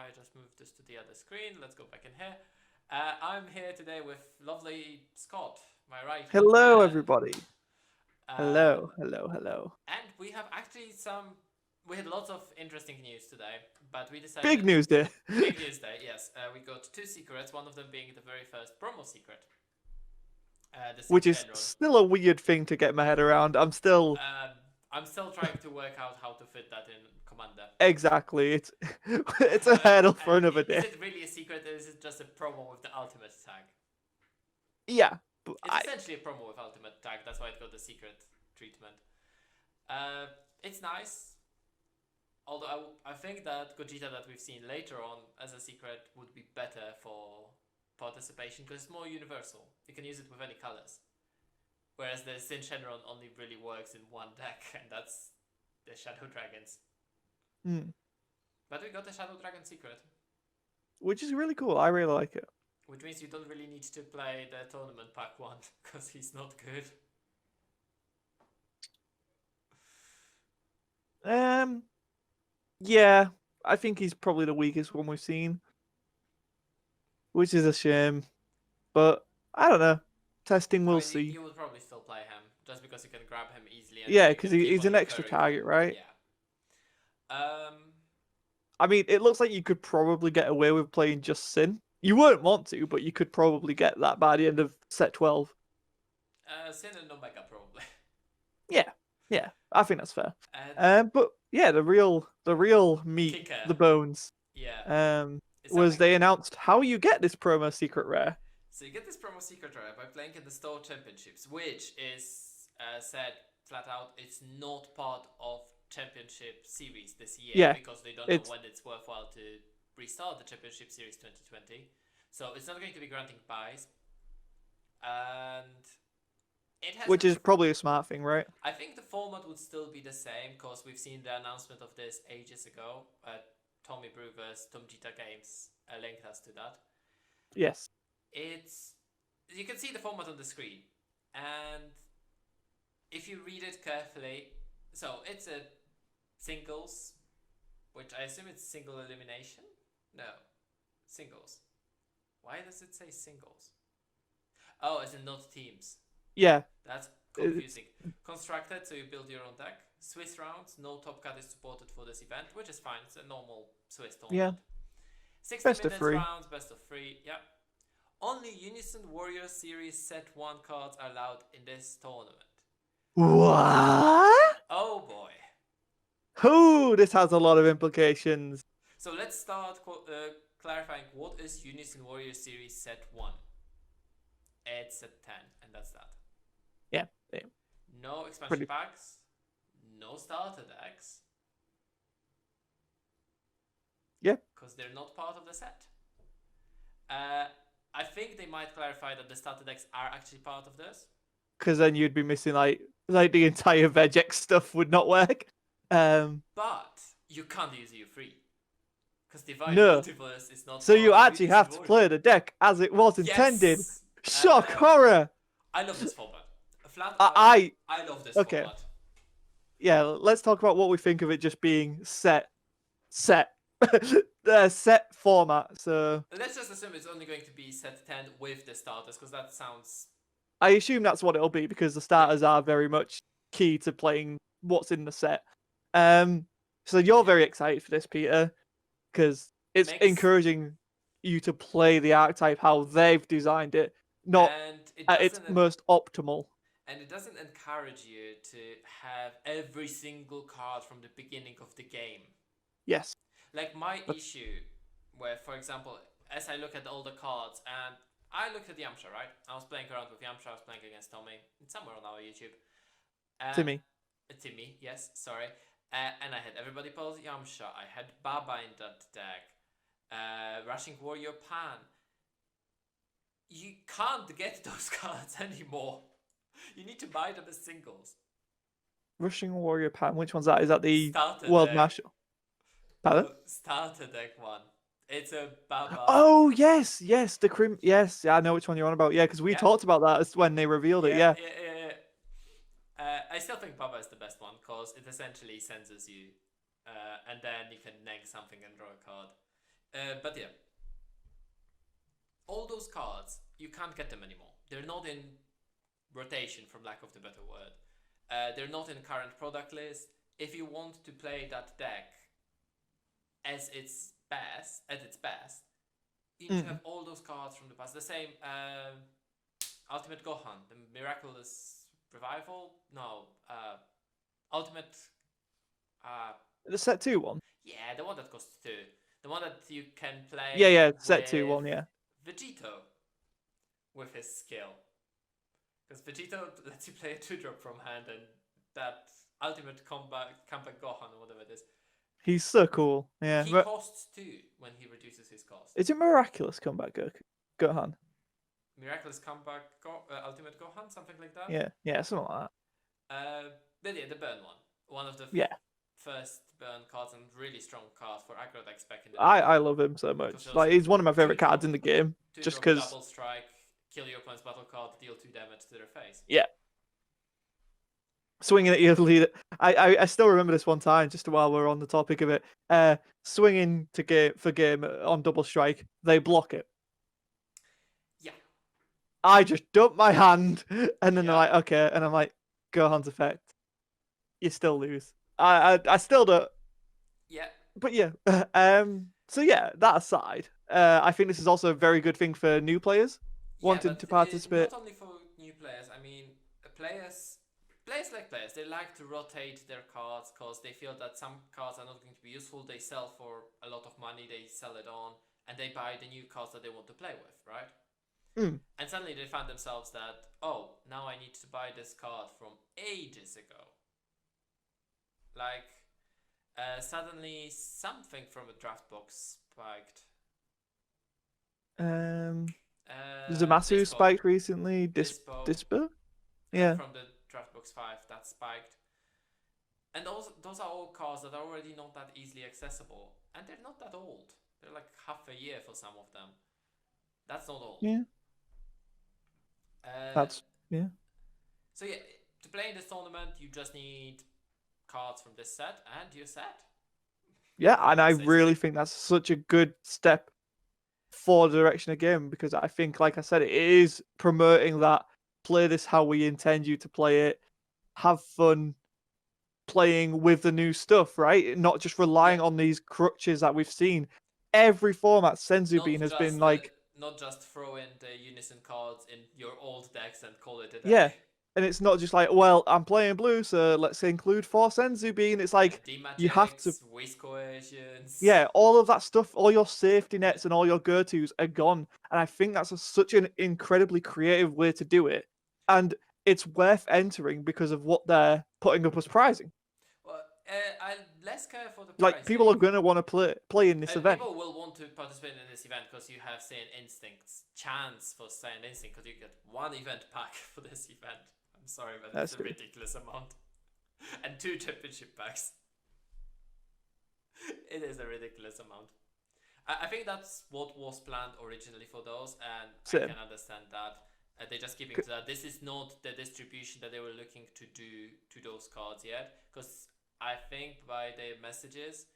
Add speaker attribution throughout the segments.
Speaker 1: I just moved this to the other screen? Let's go back in here. I'm here today with lovely Scott, my right-hand
Speaker 2: Hello,
Speaker 1: man.
Speaker 2: everybody.
Speaker 1: Um,
Speaker 2: Hello, hello, hello.
Speaker 1: and we have actually we had lots of interesting news today, but we
Speaker 2: Big
Speaker 1: decided,
Speaker 2: news day.
Speaker 1: big news day, yes. We got two secrets, one of them being the very first promo secret, the Sin
Speaker 2: Which is
Speaker 1: Shenron.
Speaker 2: still a weird thing to get my head around.
Speaker 1: Um, I'm still trying to work out how to fit that in Commander.
Speaker 2: Exactly. It's a hurdle
Speaker 1: And
Speaker 2: for another
Speaker 1: is
Speaker 2: day.
Speaker 1: it really a secret, or is it just a promo with the ultimate tag?
Speaker 2: Yeah, but
Speaker 1: It's essentially a promo with ultimate tag. That's why it got the secret treatment. It's nice. Although I think that Gogeta that we've seen later on as a secret would be better for participation because it's more universal. You can use it with any colors. Whereas the Sin Shenron only really works in one deck, and that's the Shadow Dragons.
Speaker 2: hmm.
Speaker 1: But we got the Shadow Dragon secret.
Speaker 2: Which is really cool. I really like it.
Speaker 1: Which means you don't really need to play the tournament pack one because he's not good.
Speaker 2: Um, yeah, I think he's probably the weakest one we've seen, which is a shame. But I don't know. Testing,
Speaker 1: I
Speaker 2: we'll
Speaker 1: mean,
Speaker 2: see.
Speaker 1: you would probably still play him just because you can grab him easily and then
Speaker 2: Yeah,
Speaker 1: you
Speaker 2: because
Speaker 1: can keep
Speaker 2: he's
Speaker 1: on
Speaker 2: an extra
Speaker 1: recurring him.
Speaker 2: target, right?
Speaker 1: Yeah.
Speaker 2: I mean, it looks like you could probably get away with playing just Sin. You won't want to, but you could probably get that by the end of set 12.
Speaker 1: Sin and Omega probably.
Speaker 2: Yeah, yeah, I think that's fair.
Speaker 1: And
Speaker 2: But yeah, the real meat,
Speaker 1: Kicker.
Speaker 2: the bones,
Speaker 1: Yeah. It's
Speaker 2: was
Speaker 1: something.
Speaker 2: they announced how you get this promo secret rare.
Speaker 1: So you get this promo secret rare by playing in the store championships, which is said flat out it's not part of championship series this year
Speaker 2: Yeah,
Speaker 1: because they don't know
Speaker 2: it's
Speaker 1: when it's worthwhile to restart the championship series 2020. So it's not going to be granting buys, and it has
Speaker 2: which is probably a smart thing, right?
Speaker 1: I think the format would still be the same because we've seen the announcement of this ages ago. Tommy Brewer's Tom Gita Games linked us to that.
Speaker 2: Yes.
Speaker 1: It's you can see the format on the screen, and if you read it carefully, so it's a singles, which I assume it's single elimination. No, singles. Why does it say singles? Oh, as in not teams.
Speaker 2: Yeah.
Speaker 1: That's confusing. Constructed, so you build your own deck. Swiss rounds, no top cut is supported for this event, which is fine. It's a normal Swiss tournament.
Speaker 2: Yeah.
Speaker 1: 60
Speaker 2: Best of
Speaker 1: minutes
Speaker 2: 3.
Speaker 1: rounds, best of 3. Yep. Only Unison Warrior Series Set 1 cards are allowed in this tournament.
Speaker 2: What?
Speaker 1: Oh boy.
Speaker 2: Oh, this has a lot of implications.
Speaker 1: So let's start clarifying what is Unison Warrior Series Set 1. It's set 10, and that's that.
Speaker 2: Yeah.
Speaker 1: No expansion
Speaker 2: Pretty.
Speaker 1: packs, no starter decks.
Speaker 2: Yeah.
Speaker 1: Because they're not part of the set. I think they might clarify that the starter decks are actually part of this.
Speaker 2: Because then you'd be missing like the entire Vegex stuff would not work.
Speaker 1: But you can't use EU free. Because Divine
Speaker 2: No.
Speaker 1: Multiverse is not
Speaker 2: So
Speaker 1: part
Speaker 2: you
Speaker 1: of
Speaker 2: actually
Speaker 1: Unison
Speaker 2: have to
Speaker 1: Warrior.
Speaker 2: play the deck as it was intended.
Speaker 1: Yes!
Speaker 2: Shock horror.
Speaker 1: I love this format. Flat
Speaker 2: I
Speaker 1: love this
Speaker 2: okay.
Speaker 1: format.
Speaker 2: Yeah, let's talk about what we think of it just being set the set format. So
Speaker 1: Let's just assume it's only going to be set 10 with the starters, because that sounds...
Speaker 2: I assume that's what it'll be because the starters are very much key to playing what's in the set. So you're very excited for this, Peter, because it's encouraging you to play the archetype how they've designed it, not at its most optimal.
Speaker 1: And it doesn't encourage you to have every single card from the beginning of the game.
Speaker 2: Yes.
Speaker 1: Like my issue, where, for example, as I look at all the cards, and I looked at Yamcha, right? I was playing around with Yamcha, I was playing against Tommy. It's somewhere on our YouTube.
Speaker 2: Timmy,
Speaker 1: yes, sorry. And I had everybody pulls Yamcha. I had Baba in that deck. Rushing Warrior Pan. You can't get those cards anymore. You need to buy them as singles.
Speaker 2: Rushing Warrior Pan. Which one's that? Is that the
Speaker 1: Starter
Speaker 2: World
Speaker 1: deck.
Speaker 2: Marshal? Pardon?
Speaker 1: Starter deck one. It's a Baba.
Speaker 2: Oh yes, the Crim. Yes, yeah, I know which one you're on about. Yeah, because we talked about that when they revealed it. Yeah.
Speaker 1: I still think Baba is the best one because it essentially senses you, and then you can neg something and draw a card. But yeah, all those cards, you can't get them anymore. They're not in rotation, from lack of the better word. They're not in current product list. If you want to play that deck at its best, you need to have all those cards from the past. The same Ultimate Gohan, the Miraculous Revival. No, Ultimate.
Speaker 2: The set 2 one.
Speaker 1: Yeah, the one that costs 2. The one that you can play.
Speaker 2: Yeah, set 2 one. Yeah.
Speaker 1: Vegito with his skill, because Vegito lets you play a 2-drop from hand, and that Ultimate Comeback Gohan or whatever it is.
Speaker 2: He's so cool. Yeah.
Speaker 1: He costs 2 when he reduces his cost.
Speaker 2: Is it Miraculous Comeback Gohan?
Speaker 1: Miraculous Comeback Ultimate Gohan, something like that.
Speaker 2: Yeah, something like
Speaker 1: that. But yeah, the burn one of the first burn cards, and really strong card for aggro decks back in the day.
Speaker 2: I love him so much. Like, he's one of my favorite cards in the game. Just because
Speaker 1: double strike, kill your opponent's battle card, deal 2 damage to their face.
Speaker 2: Yeah. Swinging at your leader. I still remember this one time, just while we're on the topic of it. Swinging to game on double strike, they block it.
Speaker 1: Yeah.
Speaker 2: I just dump my hand, and then they're like, okay, and I'm like, Gohan's effect. You still lose. I still don't.
Speaker 1: Yeah.
Speaker 2: But yeah. So yeah, that aside, I think this is also a very good thing for new players wanting to participate.
Speaker 1: Not only for new players. I mean, players they like to rotate their cards because they feel that some cards are not going to be useful. They sell for a lot of money. They sell it on, and they buy the new cards that they want to play with, right? And suddenly they find themselves that, oh, now I need to buy this card from ages ago. Like, suddenly something from a draft box spiked.
Speaker 2: Zamasu spiked recently. Dispo? Yeah.
Speaker 1: From the draft box 5 that spiked. And those are all cards that are already not that easily accessible. And they're not that old. They're like half a year for some of them. That's not old.
Speaker 2: Yeah. Yeah.
Speaker 1: So yeah, to play in this tournament, you just need cards from this set, and you're set.
Speaker 2: Yeah, and I really think that's such a good step for the direction of the game, because I think, like I said, it is promoting that play this how we intend you to play it, have fun playing with the new stuff, right? Not just relying on these crutches that we've seen. Every format Senzu Bean has been like...
Speaker 1: Not just throw in the unison cards in your old decks and call it a day.
Speaker 2: Yeah, and it's not just like, well, I'm playing blue, so let's include 4 Senzu Bean. It's like, you have to...
Speaker 1: waste coercions.
Speaker 2: Yeah, all of that stuff, all your safety nets and all your go-tos are gone. And I think that's such an incredibly creative way to do it. And it's worth entering because of what they're putting up as prizing.
Speaker 1: Well, I less care for the
Speaker 2: pricing. Like, people are going to want to play in this event.
Speaker 1: People will want to participate in this event because you have Saiyan Instinct's chance for Saiyan Instinct, because you get 1 event pack for this event. I'm sorry, but that's a ridiculous amount. And 2 championship packs. It is a ridiculous amount. I think that's what was planned originally for those, and I can understand that. They're just keeping to that. This is not the distribution that they were looking to do to those cards yet, because I think by their messages,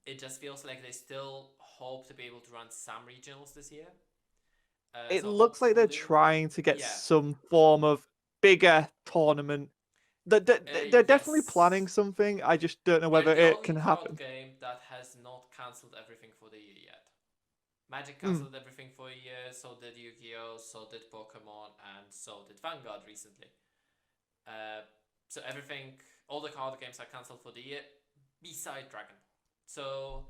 Speaker 1: it just feels like they still hope to be able to run some regionals this year.
Speaker 2: It looks like they're trying to get some form of bigger tournament. They're definitely planning something. I just don't know whether it can happen.
Speaker 1: Game that has not cancelled everything for the year yet. Magic cancelled everything for a year, so did Yu-Gi-Oh!, so did Pokemon, and so did Vanguard recently. So everything, all the card games are cancelled for the year, beside Dragon. So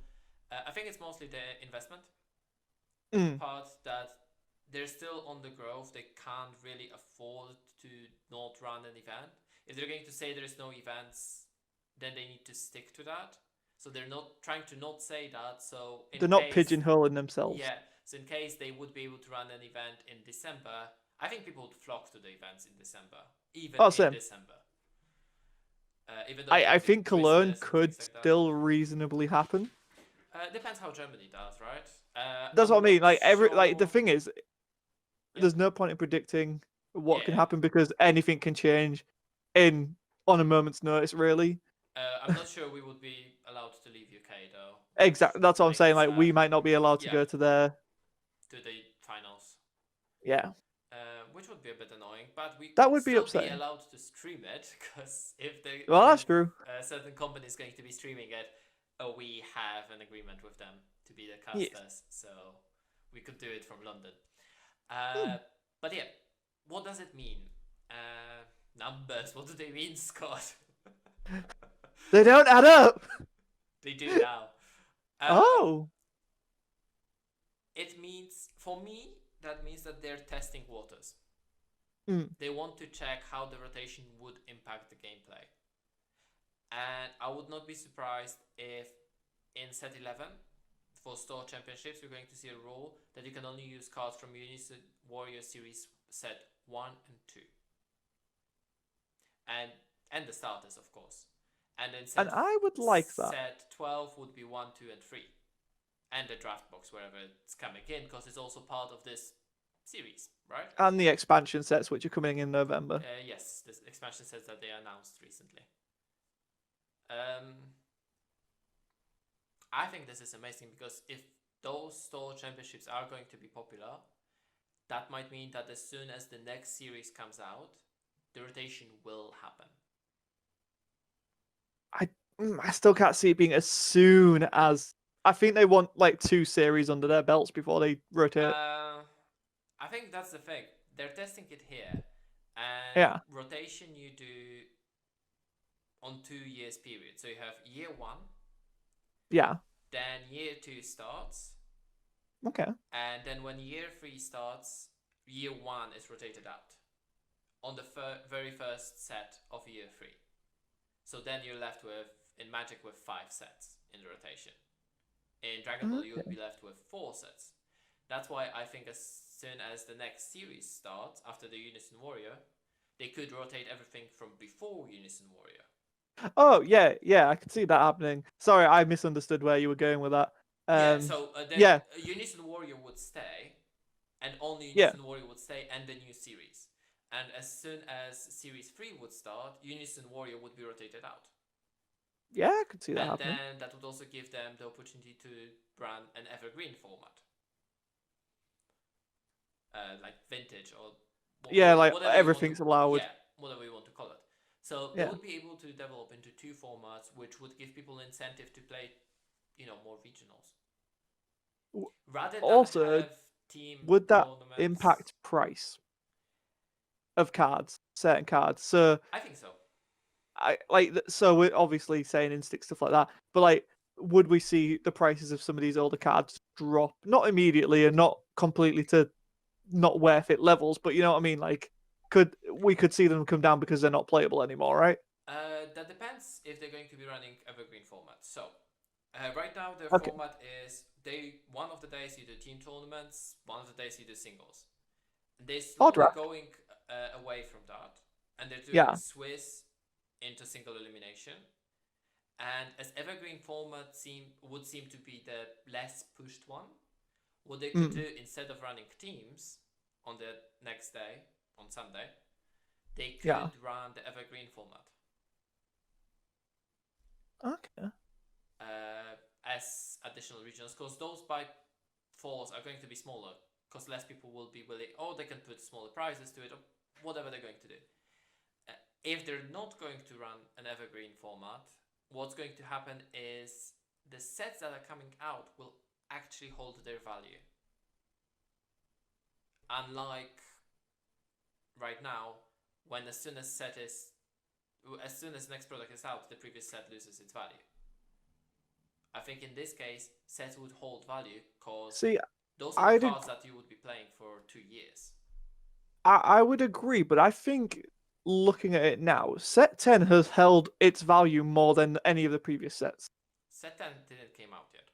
Speaker 1: I think it's mostly the investment part that they're still on the growth. They can't really afford to not run an event. If they're going to say there is no events, then they need to stick to that. So they're not trying to not say that. So
Speaker 2: they're not pigeonholing themselves.
Speaker 1: Yeah. So in case they would be able to run an event in December, I think people would flock to the events in December, even in December. Even though
Speaker 2: I think Cologne could still reasonably happen.
Speaker 1: Depends how Germany does, right?
Speaker 2: That's what I mean. Like the thing is, there's no point in predicting what can happen, because anything can change on a moment's notice, really.
Speaker 1: I'm not sure we would be allowed to leave UK though.
Speaker 2: Exactly. That's what I'm
Speaker 1: makes
Speaker 2: saying.
Speaker 1: it
Speaker 2: Like, we
Speaker 1: sad.
Speaker 2: might not be allowed to
Speaker 1: Yeah,
Speaker 2: go to their.
Speaker 1: to the finals.
Speaker 2: Yeah,
Speaker 1: Which would be a bit annoying, but we
Speaker 2: that
Speaker 1: could
Speaker 2: would be
Speaker 1: still be
Speaker 2: upsetting.
Speaker 1: allowed to stream it because
Speaker 2: Well,
Speaker 1: if
Speaker 2: that's true.
Speaker 1: a certain company is going to be streaming it, we have an agreement with them to be the
Speaker 2: Yes.
Speaker 1: casters, so we could do it from London.
Speaker 2: Hmm.
Speaker 1: But yeah, what does it mean? Numbers, what do they mean, Scott?
Speaker 2: They don't add up.
Speaker 1: They do now.
Speaker 2: Oh.
Speaker 1: It means, for me, that means that they're testing waters.
Speaker 2: Hmm.
Speaker 1: They want to check how the rotation would impact the gameplay. And I would not be surprised if in set 11 for store championships we're going to see a rule that you can only use cards from Unison Warrior Series set 1 and 2. And the starters, of course. And then
Speaker 2: And I would like that.
Speaker 1: Set 12 would be 1, 2, and 3. And the draft box wherever it's coming in, because it's also part of this series, right?
Speaker 2: And the expansion sets, which are coming in November.
Speaker 1: Yes, this expansion sets that they announced recently. I think this is amazing because if those store championships are going to be popular, that might mean that as soon as the next series comes out, the rotation will happen.
Speaker 2: I still can't see it being as soon as. I think they want like 2 series under their belts before they rotate.
Speaker 1: I think that's the thing. They're testing it here, and
Speaker 2: Yeah.
Speaker 1: rotation you do on 2 years period. So you have year 1,
Speaker 2: Yeah.
Speaker 1: then year 2 starts,
Speaker 2: Okay.
Speaker 1: and then when year 3 starts, year 1 is rotated out on the very first set of year 3. So then you're left with, in Magic, with 5 sets in the rotation. In Dragon Ball, you would be left with 4 sets. That's why I think as soon as the next series starts, after the Unison Warrior, they could rotate everything from before Unison Warrior.
Speaker 2: Oh, yeah, I could see that happening. Sorry, I misunderstood where you were going with that.
Speaker 1: So then
Speaker 2: yeah.
Speaker 1: Unison Warrior would stay, and only
Speaker 2: Yeah.
Speaker 1: Unison Warrior would stay, and the new series. And as soon as Series 3 would start, Unison Warrior would be rotated out.
Speaker 2: Yeah, I could see that
Speaker 1: And
Speaker 2: happening.
Speaker 1: then that would also give them the opportunity to run an evergreen format. Like vintage or
Speaker 2: like
Speaker 1: whatever
Speaker 2: everything's allowed.
Speaker 1: Yeah, whatever you want to call it. So they would be able to develop into 2 formats, which would give people incentive to play, more regionals. Rather than
Speaker 2: Also,
Speaker 1: have team
Speaker 2: would that
Speaker 1: tournaments.
Speaker 2: impact price of cards, certain cards? So
Speaker 1: I think so.
Speaker 2: So we're obviously saying instinct stuff like that, but like, would we see the prices of some of these older cards drop? Not immediately and not completely to not worth it levels, but you know what I mean? Like, we could see them come down because they're not playable anymore, right?
Speaker 1: That depends if they're going to be running evergreen format. So right now their
Speaker 2: Okay.
Speaker 1: format is one of the days you do team tournaments, one of the days you do singles. They're slowly
Speaker 2: draft.
Speaker 1: going away from that, and they're doing Swiss into single elimination. And as evergreen format would seem to be the less pushed one, what they could do instead of running teams on the next day, on Sunday, they could run the evergreen format.
Speaker 2: Okay.
Speaker 1: As additional regions, because those by force are going to be smaller, because less people will be willing, or they can put smaller prizes to it, or whatever they're going to do. If they're not going to run an evergreen format, what's going to happen is the sets that are coming out will actually hold their value. Unlike right now, when as soon as next product is out, the previous set loses its value. I think in this case, sets would hold value because those are the cards that you would be playing for 2 years.
Speaker 2: I would agree, but I think looking at it now, set 10 has held its value more than any of the previous sets.
Speaker 1: Set 10 didn't came out yet.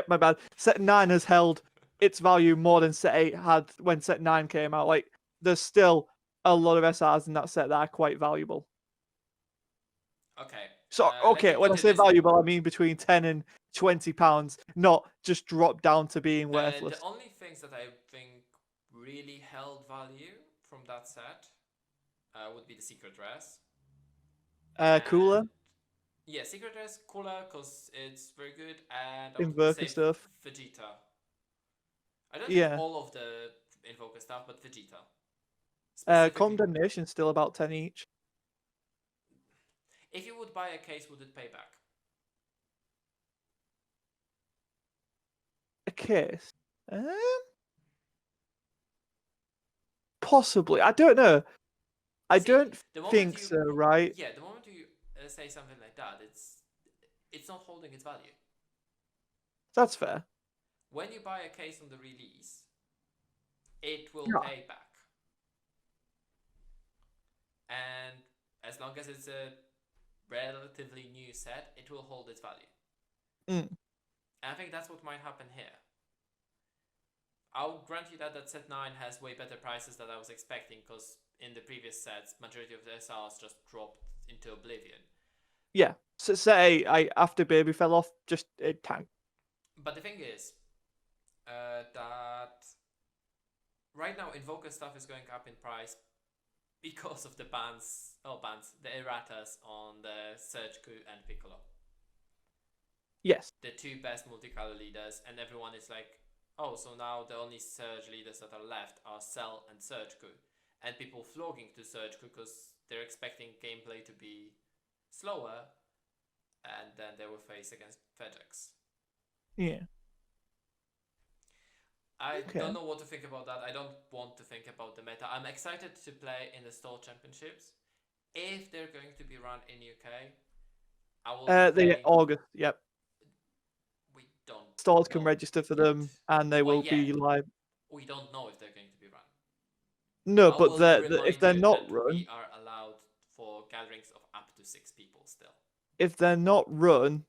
Speaker 2: My bad. Set 9 has held its value more than set 8 had when set 9 came out. Like, there's still a lot of SRs in that set that are quite valuable.
Speaker 1: Okay.
Speaker 2: So, when I say valuable, I mean between 10 and £20, not just drop down to being worthless.
Speaker 1: The only things that I think really held value from that set would be the secret dress.
Speaker 2: Cooler.
Speaker 1: Yeah, Secret Rare is cooler because it's very good, and I would
Speaker 2: Invoker
Speaker 1: say
Speaker 2: stuff.
Speaker 1: Vegeta. I don't think
Speaker 2: Yeah.
Speaker 1: all of the Invoker stuff, but Vegeta. Specifically,
Speaker 2: Condemnation's still about 10 each.
Speaker 1: if you would buy a case, would it pay back?
Speaker 2: A case. Possibly. I don't know. I
Speaker 1: See,
Speaker 2: don't
Speaker 1: the moment
Speaker 2: think
Speaker 1: you
Speaker 2: so, right?
Speaker 1: yeah, the moment you say something like that, it's not holding its value.
Speaker 2: That's fair.
Speaker 1: When you buy a case on the release, it will
Speaker 2: Yeah.
Speaker 1: pay back. And as long as it's a relatively new set, it will hold its value.
Speaker 2: Mm.
Speaker 1: And I think that's what might happen here. I'll grant you that set 9 has way better prices than I was expecting, because in the previous sets, majority of the SRs just dropped into oblivion.
Speaker 2: Yeah. So say after Baby fell off, just it tanked.
Speaker 1: But the thing is, that right now Invoker stuff is going up in price because of the the erratas on the Surge Coup and Piccolo.
Speaker 2: Yes.
Speaker 1: The two best multicolor leaders, and everyone is like, oh, so now the only Surge leaders that are left are Cell and Surge Coup. And people flocking to Surge Coup because they're expecting gameplay to be slower, and then they will face against FedEx.
Speaker 2: Yeah.
Speaker 1: I don't know what to think about that. I don't want to think about the meta. I'm excited to play in the Store Championships. If they're going to be run in UK, I will
Speaker 2: The August, yep.
Speaker 1: We don't
Speaker 2: Stores can register for them, and they will be live.
Speaker 1: We don't know if they're going to be run.
Speaker 2: No, but if they're not run,
Speaker 1: we are allowed for gatherings of up to 6 people still.
Speaker 2: If they're not run,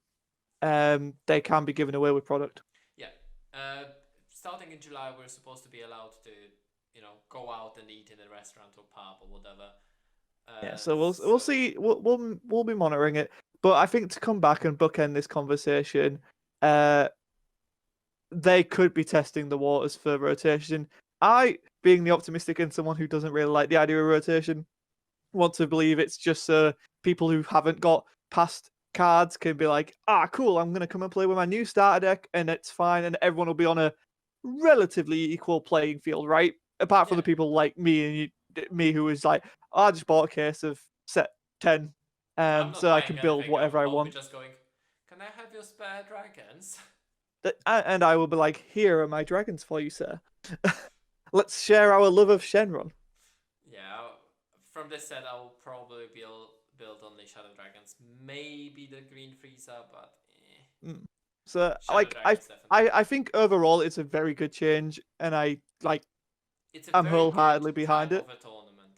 Speaker 2: they can be given away with product.
Speaker 1: Yeah. Starting in July, we're supposed to be allowed to, go out and eat in a restaurant or pub or whatever.
Speaker 2: Yeah, so we'll see. We'll be monitoring it. But I think to come back and bookend this conversation, they could be testing the waters for rotation. I, being the optimistic and someone who doesn't really like the idea of rotation, want to believe it's just so people who haven't got past cards can be like, cool, I'm going to come and play with my new starter deck, and it's fine, and everyone will be on a relatively equal playing field, right? Apart from the people like me and me, who is like, I just bought a case of set 10, so I can build whatever I want.
Speaker 1: Just going, can I have your spare dragons?
Speaker 2: And I will be like, here are my dragons for you, sir. Let's share our love of Shenron.
Speaker 1: Yeah, from this set, I will probably build only Shadow Dragons. Maybe the Green Frieza, but
Speaker 2: So I think overall it's a very good change, and I'm wholeheartedly behind it.
Speaker 1: Of a tournament.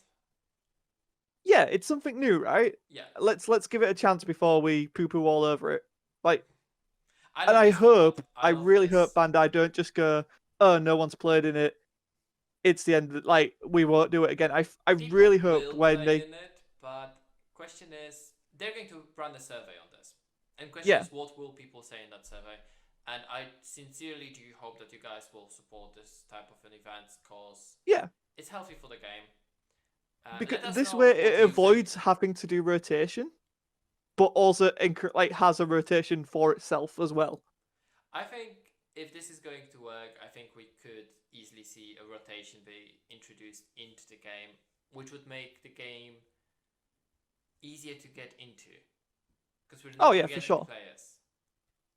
Speaker 2: Yeah, it's something new, right?
Speaker 1: Yeah.
Speaker 2: Let's give it a chance before we poo-poo all over it. I really hope Bandai don't just go, oh, no one's played in it, it's the end. We won't do it again. I really hope when they.
Speaker 1: But question is, they're going to run a survey on this, and question is, what will people say in that survey? And I sincerely do hope that you guys will support this type of an event, because it's healthy for the game.
Speaker 2: Because this way it avoids having to do rotation, but also has a rotation for itself as well.
Speaker 1: I think if this is going to work, I think we could easily see a rotation be introduced into the game, which would make the game easier to get into. Because we're not
Speaker 2: for sure.
Speaker 1: Players.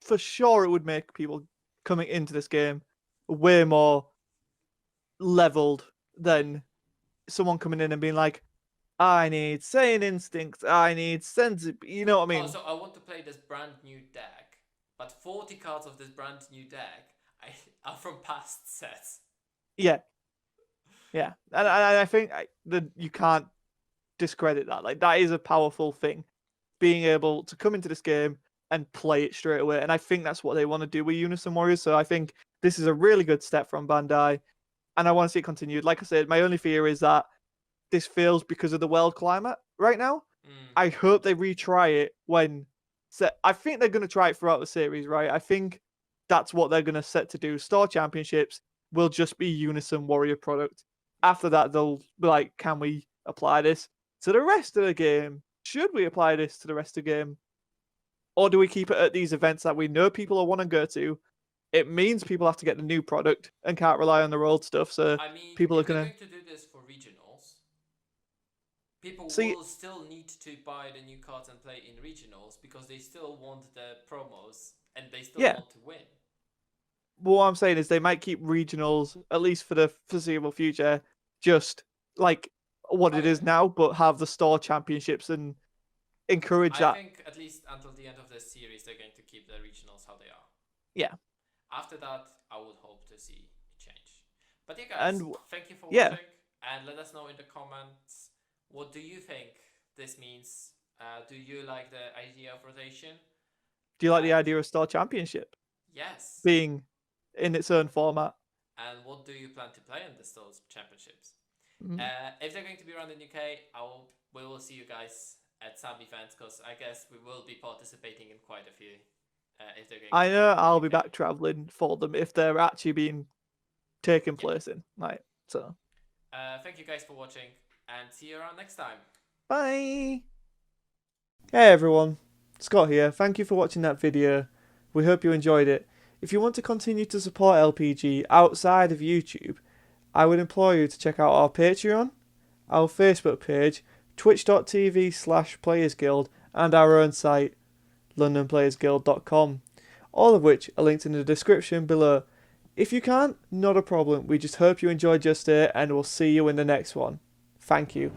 Speaker 2: For sure, it would make people coming into this game way more leveled than someone coming in and being like, I need Saiyan Instinct, I need Senzu, you know what I mean?
Speaker 1: So I want to play this brand new deck, but 40 cards of this brand new deck are from past sets. Yeah.
Speaker 2: Yeah. And I think that you can't discredit that. That is a powerful thing, being able to come into this game and play it straight away. And I think that's what they want to do with Unison Warriors. So I think this is a really good step from Bandai, and I want to see it continued. Like I said, my only fear is that this fails because of the world climate right now. I hope they retry it I think they're going to try it throughout the series, right? I think that's what they're going to set to do. Store Championships will just be Unison Warrior product. After that, they'll be like, can we apply this to the rest of the game? Should we apply this to the rest of the game? or do we keep it at these events that we know people will want to go to? It means people have to get the new product and can't rely on their old stuff. So
Speaker 1: I mean,
Speaker 2: people are
Speaker 1: if they're
Speaker 2: gonna
Speaker 1: going to do this for regionals, people
Speaker 2: see.
Speaker 1: will still need to buy the new cards and play in regionals because they still want the promos and they still
Speaker 2: Yeah,
Speaker 1: want to win.
Speaker 2: what I'm saying is they might keep regionals at least for the foreseeable future, just like what it
Speaker 1: Okay.
Speaker 2: is now, but have the store championships and encourage
Speaker 1: I
Speaker 2: that.
Speaker 1: think at least until the end of this series, they're going to keep the regionals how they are.
Speaker 2: Yeah,
Speaker 1: After that, I would hope to see a change. But yeah, guys,
Speaker 2: and
Speaker 1: thank you for
Speaker 2: yeah,
Speaker 1: watching, and let us know in the comments what do you think this means. Do you like the idea of rotation?
Speaker 2: do you like the
Speaker 1: And
Speaker 2: idea of store championship
Speaker 1: yes.
Speaker 2: being in its own format?
Speaker 1: And what do you plan to play in the Stores Championships?
Speaker 2: Mm.
Speaker 1: If they're going to be run in UK, we will see you guys at some events because I guess we will be participating in quite a few. If they're going
Speaker 2: I
Speaker 1: to
Speaker 2: know
Speaker 1: be
Speaker 2: I'll
Speaker 1: in
Speaker 2: be
Speaker 1: UK.
Speaker 2: back traveling for them if they're actually being taken place in. Right, so
Speaker 1: Thank you guys for watching and see you around next time.
Speaker 2: bye. Hey everyone, Scott here. Thank you for watching that video. We hope you enjoyed it. If you want to continue to support LPG outside of YouTube, I would implore you to check out our Patreon, our Facebook page, twitch.tv/playersguild, and our own site, londonplayersguild.com, all of which are linked in the description below. If you can't, not a problem. We just hope you enjoyed your stay and we'll see you in the next one. Thank you.